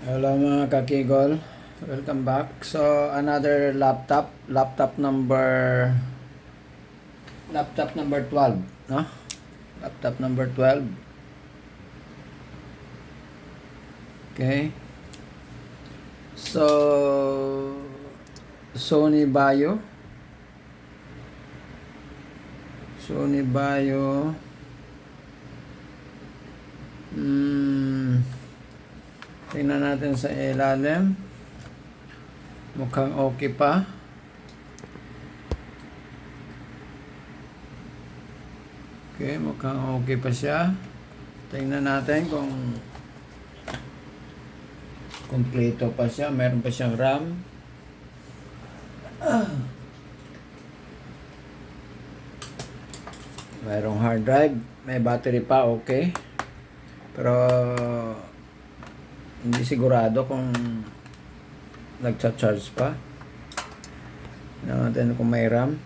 Hello mga kakigol, welcome back. So another laptop number 12, no? Laptop number 12. Okay. So Sony Vaio. Tingnan natin sa ilalim. Mukhang okay pa. Okay, mukhang okay pa siya. Tingnan natin kung kompleto pa siya. Meron pa siyang RAM. Mayroong hard drive. May battery pa, okay. Pero hindi sigurado kung nagcha-charge pa. Tingnan natin kung may RAM.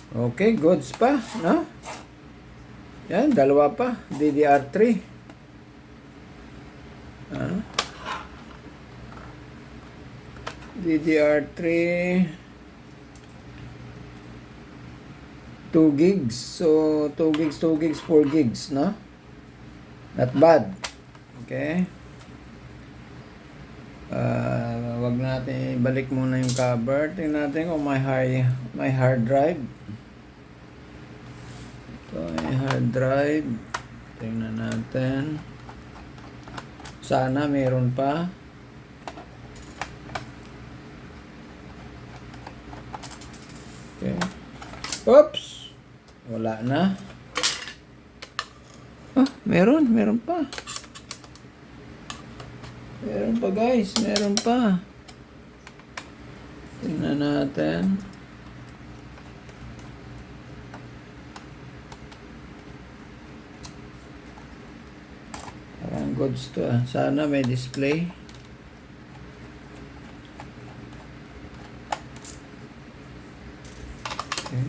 Okay, goods pa, no? Yan, dalawa pa. DDR3. DDR3 2 gigs. So 2 gigs, 4 gigs, no? Not bad. Okay. Wag natin ibalik muna yung cover. Tingnan natin kung may hard drive. Ito may hard drive. Tingnan natin. Sana meron pa. Okay. Oops! Wala na. Meron pa. Meron pa guys, meron pa. Tingnan natin. Parang goods to ah. Sana may display. Okay.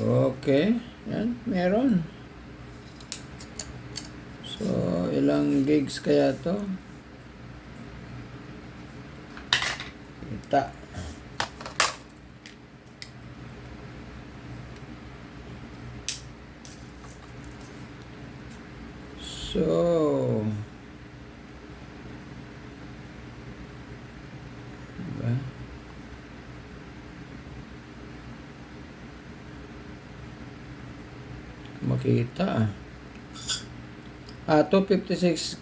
Okay, yan, meron. So, ilang gigs kaya to? Kita. So, diba? Makita 256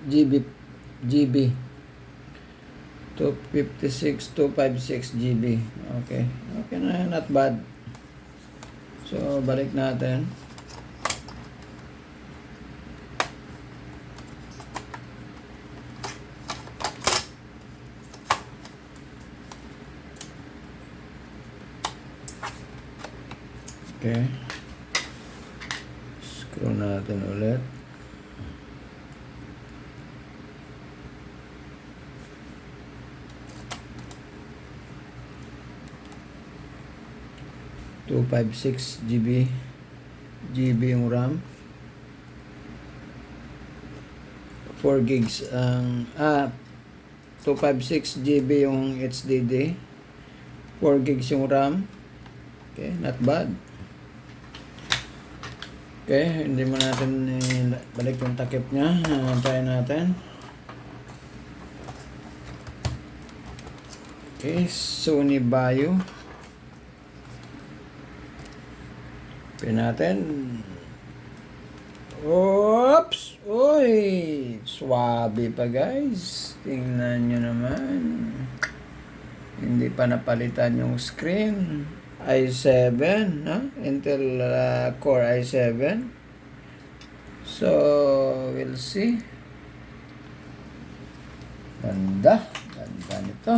GB 256 GB. Okay na, not bad. So balik natin. Okay, scroll natin ulit. $256 GB yung RAM. 4 gigs ang 256 GB yung HDD. 4 gigs yung RAM. Okay, not bad. Okay, hindi mo natin balik yung takip niya. Try natin. Okay, Sony Vaio. Pin natin. Oops! Uy! Swabe pa guys. Tingnan nyo naman. Hindi pa napalitan yung screen. i7, no? Intel Core i7. So, we'll see. Ganda nito.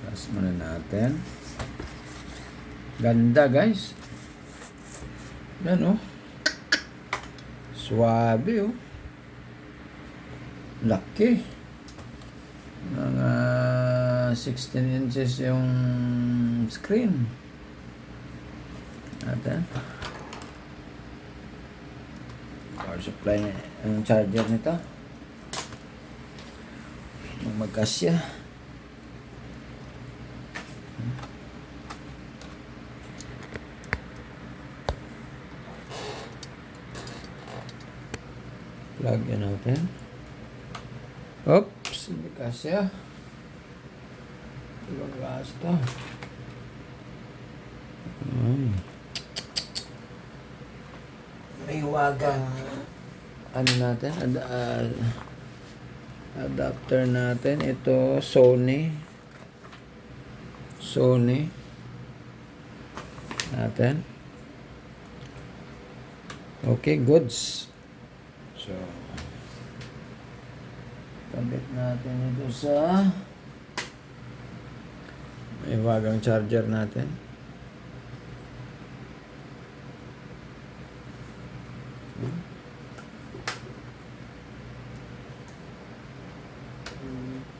Taas muna natin. Ganda guys. Yan oh. Suwabe oh. Laki. Mga 16 inches yung screen. Natin. Power supply ang charger nito. Magkasya. Plug in natin. Oops, hindi kasya. Ibang gas to. May wagang ano natin, adapter natin. Ito Sony natin. Okay, goods. So kabit natin ito sa may wagang charger natin.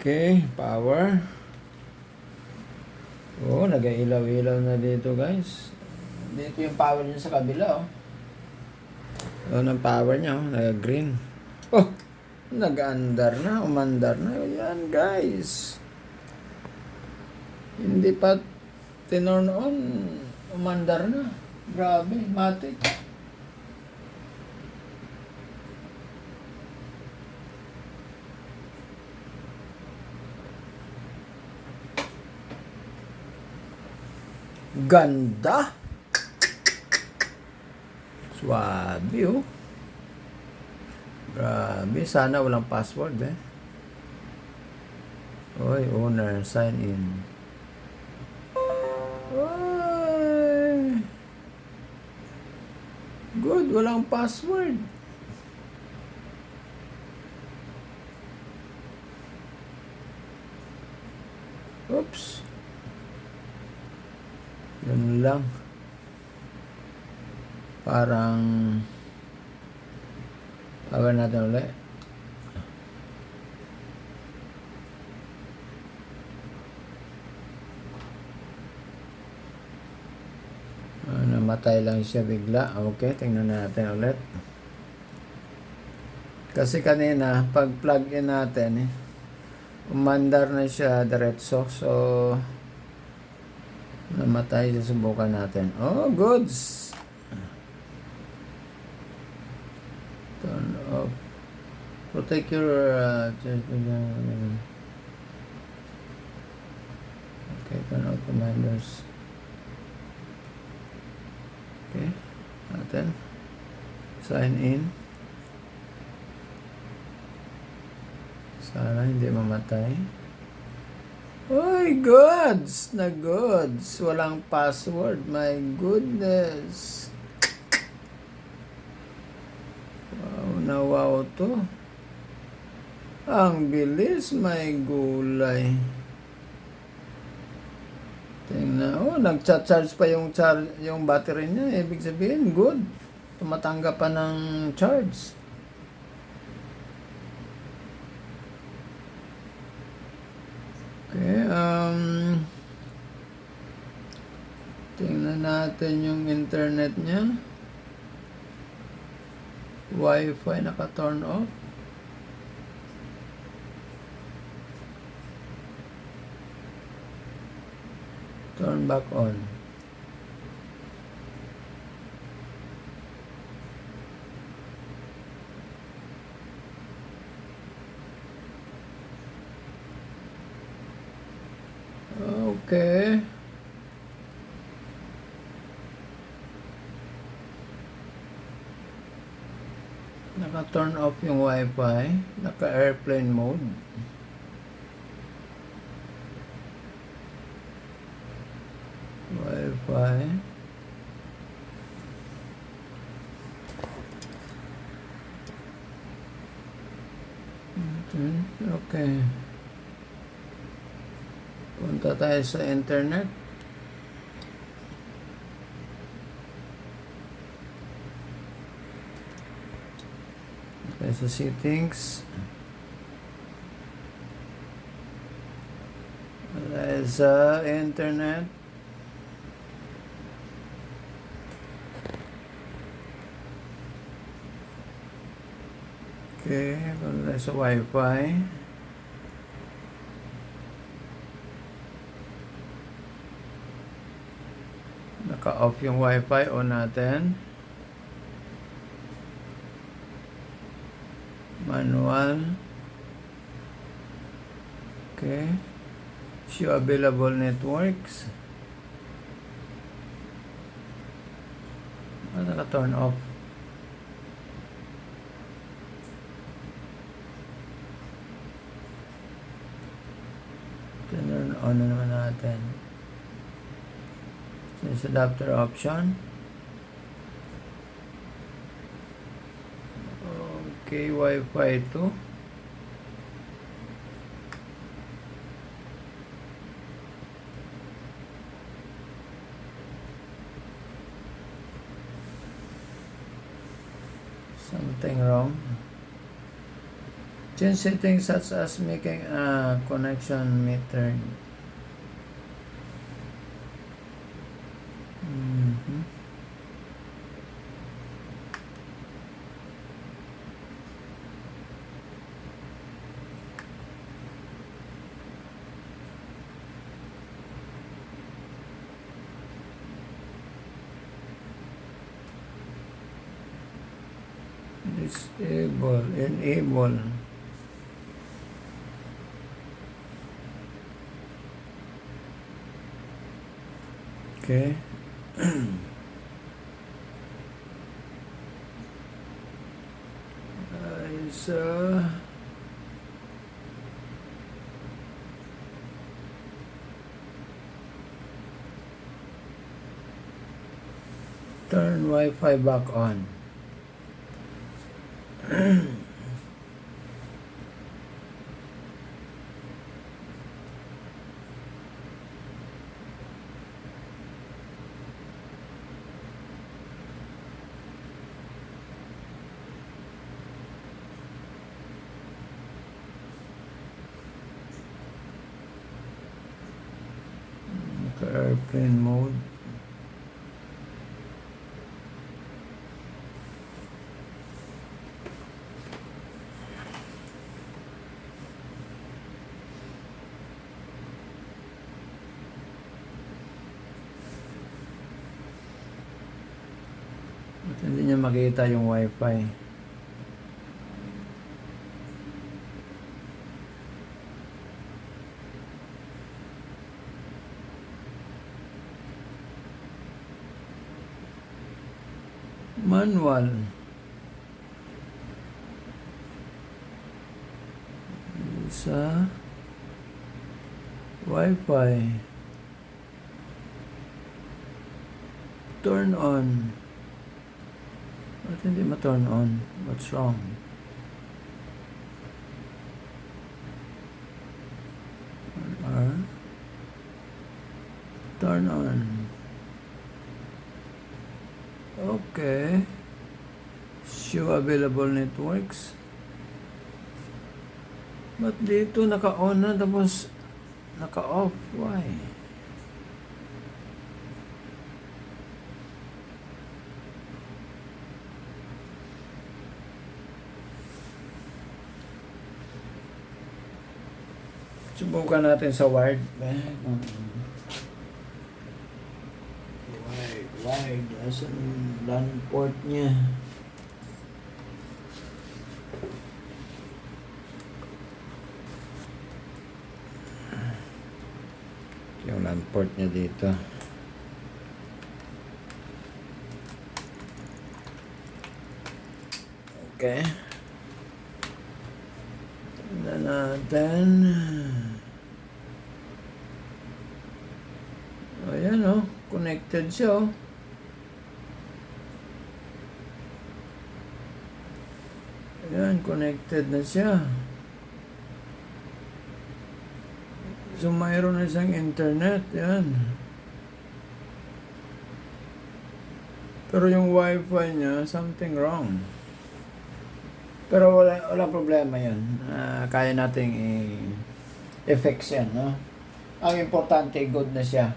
Okay, power. Oh, nag-ilaw-ilaw na dito guys. Dito yung power niya sa kabila oh. Oh, ng power niya oh, nag-green. Oh, nag-andar na, umandar na. Yan guys. Hindi pa tinurn on, umandar na. Grabe, matik. Ganda. Swabe oh. Grabe, sana walang password eh. Oy, owner, sign in. Oy. Good, walang password. Oops. Yun lang. Parang power natin ulit. Namatay lang siya bigla. Okay, tingnan natin ulit. Kasi kanina, pag plug in natin, umandar na siya diretso. So, namatay. Susubukan natin. Oh, goods. Turn off. Protect your okay, turn off commanders. Okay, natin. Sign in. Sana hindi mamatay. Oy, goods! Na goods. Walang password. My goodness. Wow, na wow to. Ang bilis, may gulay. Tingnan. Oh, nag-charge pa yung battery niya. Ibig sabihin, good. Tumatanggap pa ng charge. Okay, tingnan natin yung internet niya. Wi-Fi naka-turn off. Turn back on. Okay. Naka-turn off yung Wi-Fi. Naka-airplane mode. Wi-Fi. Okay. Punta tayo sa internet. Okay, sa settings. Sa internet. Okay, punta sa Wi-Fi. Naka-off yung Wi-Fi, on natin. Manual. Okay. Show available networks. Naka-turn off. Turn on na naman natin. Since adapter option. Okay, Wi-Fi 2. Something wrong. Change settings such as making a connection meter. Disable, enable. Okay. So turn Wi-Fi back on. Airplane mode. At hindi niya makita yung Wi-Fi. Manual. Sa Wi-Fi. Turn on. Ba't hindi ma-turn on? What's wrong? Turn on. Okay. Show available networks. Ba't dito naka-on na tapos naka-off? Why? Subukan natin sa wired. Wired. Asan LAN port niya? Yung LAN port niya dito. Okay. Tignan natin. Ayan o. Connected siya o. Ayan, connected na siya. So, mayroon na siyang internet. Yan. Pero yung Wi-Fi niya, something wrong. Pero wala problema yan. Kaya nating i-effects yan, no? Ang importante, good na siya.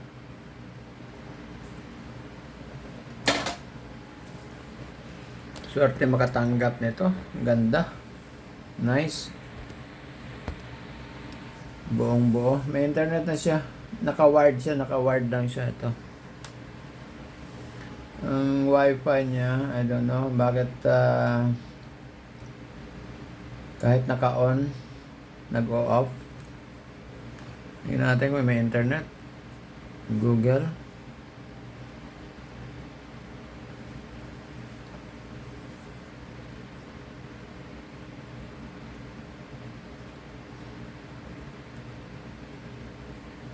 Swerte makatanggap nito. Ganda. Nice. Buong buo. May internet na siya. Naka-wired siya. Naka-wired lang siya ito. Ang wifi niya, I don't know bakit kahit naka-on, nag-o-off. Tingnan natin kung may internet. Google.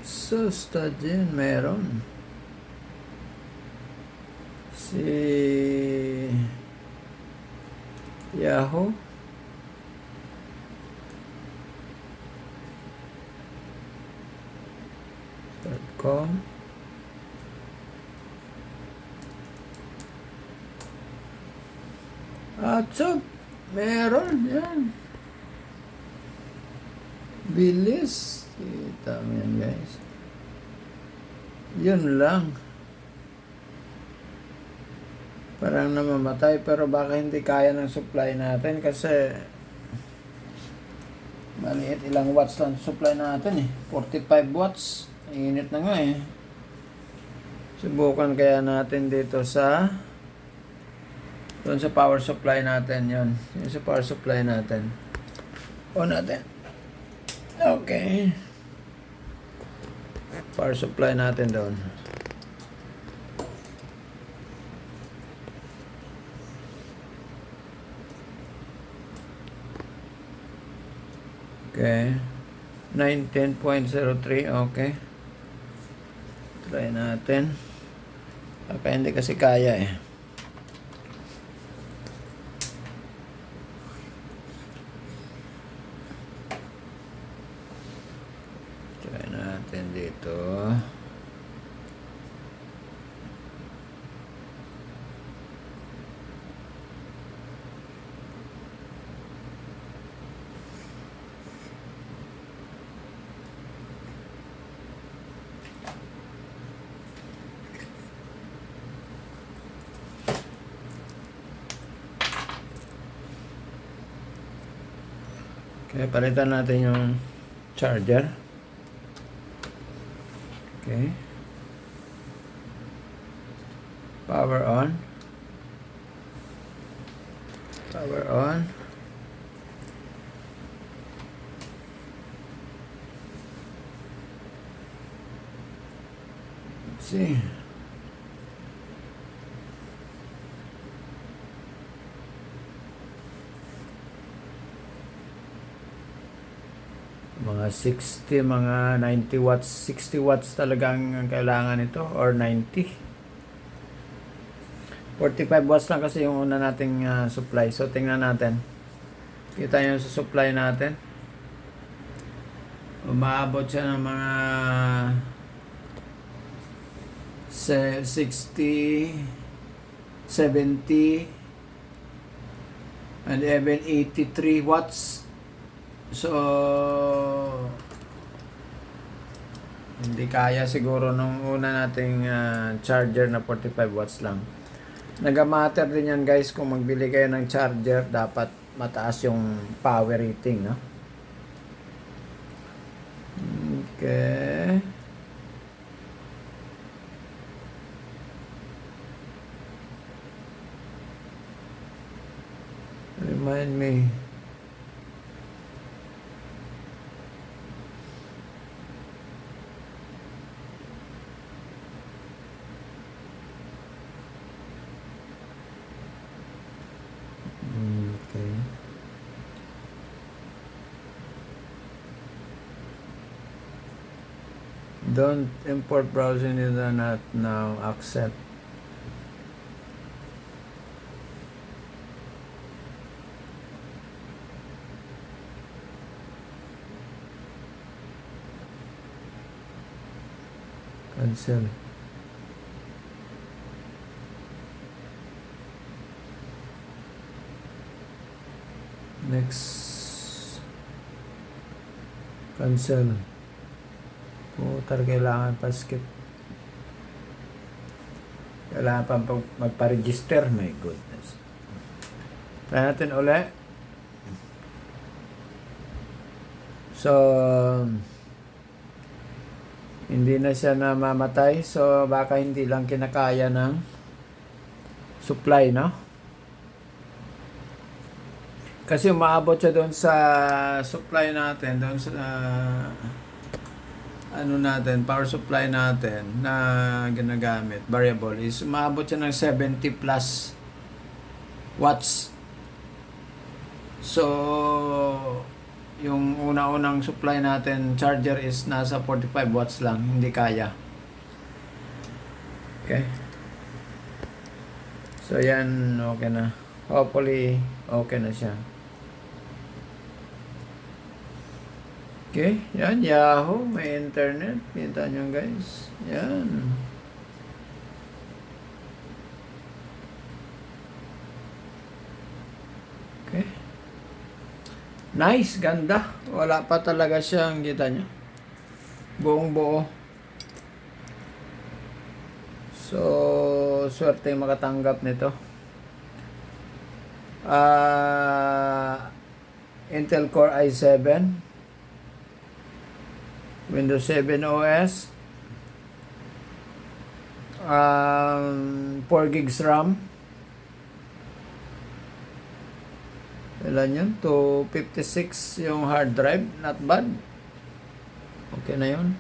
Susta din, meron. Si Yahoo. .com. WhatsApp. Meron. Yan. Bilis. Kita mo yan, guys. Yun lang. Parang namamatay pero baka hindi kaya ng supply natin kasi maliit, ilang watts lang supply natin 45 watts. Init na nga Subukan kaya natin dito doon sa power supply natin yun sa power supply natin. On natin. Okay. Power supply natin doon. Okay. 19.03. Okay. Try natin. Baka hindi kasi kaya Try natin dito. Okay, palitan natin yung charger. Okay. Power on. Power on. Let's see. Mga 60, mga 90 watts, 60 watts talaga ang kailangan nito or 90. 45 watts lang kasi yung una nating supply. So tingnan natin. Kita nyo sa supply natin. Umaabot siya ng mga 60, 70, and even 83 watts. So hindi kaya siguro nung una nating charger na 45 watts lang. Nagamatter din yan guys, kung magbili kayo ng charger dapat mataas yung power rating, no? Okay. Remind me. Okay. Don't import browsing is not now. Accept. Cancel. Next. Cancel. Putar, kailangan pa skip. Kailangan pa magpa-register. My goodness. Try natin uli. So, hindi na siya namamatay. So, baka hindi lang kinakaya ng supply, no? Kasi umaabot siya doon sa supply natin, doon sa ano natin, power supply natin na ginagamit, variable, is umaabot siya ng 70 plus watts. So, yung una-unang supply natin, charger is nasa 45 watts lang, hindi kaya. Okay. So, yan, okay na. Hopefully, okay na siya. Okay, yan, Yahoo, may internet. Kita nyo guys. Yan. Okay. Nice, ganda. Wala pa talaga siyang, kita nyo. Buong buo. So, swerte makatanggap nito. Intel Core i7, Windows 7 OS, 4 gigs RAM. Ilan yun? 256 yung hard drive. Not bad. Okay na yun.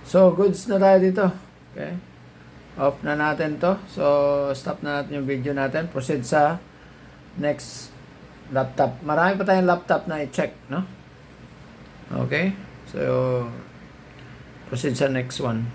So, goods na tayo dito. Okay. Off na natin to. So, stop na natin yung video natin. Proceed sa next laptop. Marami pa tayong laptop na i-check, no? Okay. So, proceed sa next one.